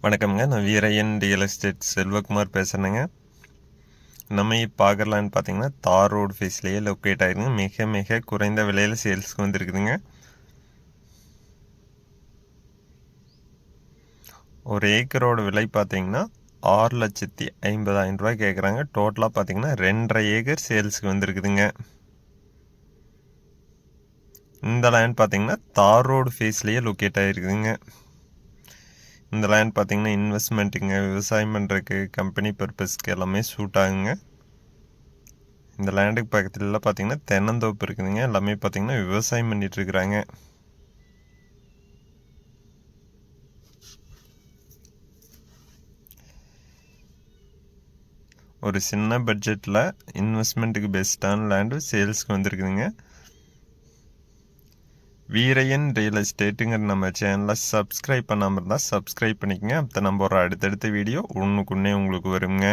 வணக்கம்ங்க. நான் Veeraiyan real estate Selvakumar பேசுகிறேங்க. நம்ம இப்போ பார்க்கலான்னு பார்த்தீங்கன்னா தார் ரோடு ஃபேஸ்லேயே லொக்கேட் ஆகிருங்க. மிக மிக குறைந்த விலையில் சேல்ஸ்க்கு வந்துருக்குதுங்க. ஒரு ஏக்கரோட விலை பார்த்தீங்கன்னா 6,50,000 கேட்குறாங்க. டோட்டலாக பார்த்தீங்கன்னா 2.5 ஏக்கர் சேல்ஸுக்கு வந்துருக்குதுங்க. இந்த லேண்ட் பார்த்தீங்கன்னா தார் ரோடு ஃபேஸ்லேயே லொக்கேட் ஆகிருக்குதுங்க. இந்த லேண்ட் பார்த்தீங்கன்னா இன்வெஸ்ட்மெண்ட்டுங்க, விவசாயம் பண்ணுறதுக்கு, கம்பெனி பர்பஸ்க்கு எல்லாமே சூட் ஆகுங்க. இந்த லேண்டுக்கு பக்கத்துலலாம் பார்த்தீங்கன்னா தென்னந்தோப்பு இருக்குதுங்க. எல்லாமே பார்த்தீங்கன்னா விவசாயம் பண்ணிகிட்ருக்குறாங்க. ஒரு சின்ன பட்ஜெட்டில் இன்வெஸ்ட்மெண்ட்டுக்கு பெஸ்ட்டான லேண்டு சேல்ஸ்க்கு வந்துருக்குதுங்க. வீரையன் ரியல் எஸ்டேட்டுங்கிற நம்ம சேனலை சப்ஸ்கிரைப் பண்ணாமல் இருந்தால் சப்ஸ்கிரைப் பண்ணிக்கங்க. அப்போ நம்ம ஒரு அடுத்தடுத்த வீடியோ ஒன்றுக்குன்னே உங்களுக்கு வருங்க.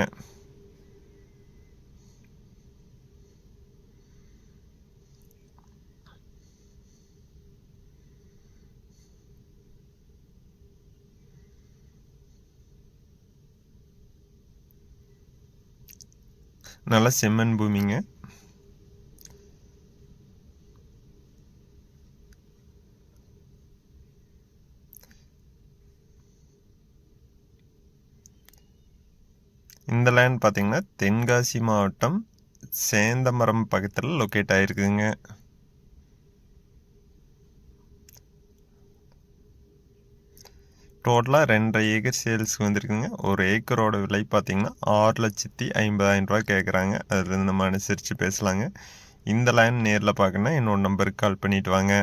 நல்லா செம்மண் பூமிங்க. இந்த லேண்ட் பார்த்தீங்கன்னா தென்காசி மாவட்டம் சேந்தமரம் பக்கத்தில் லொக்கேட் ஆகிருக்குதுங்க. டோட்டலாக 2.5 ஏக்கர் சேல்ஸுக்கு வந்துருக்குங்க. ஒரு ஏக்கரோட விலை பார்த்தீங்கன்னா 6,50,000 கேட்குறாங்க. அதுலேருந்து நம்ம அனுசரித்து பேசலாங்க. இந்த லேண்ட் நேரில் பார்க்கணுன்னா என்னோட நம்பருக்கு கால் பண்ணிவிட்டு வாங்க.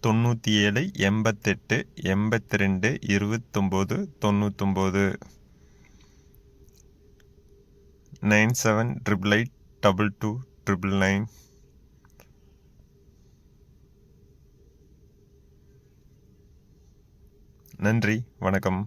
97 88 82 29 99 9788222999. நன்றி, வணக்கம்.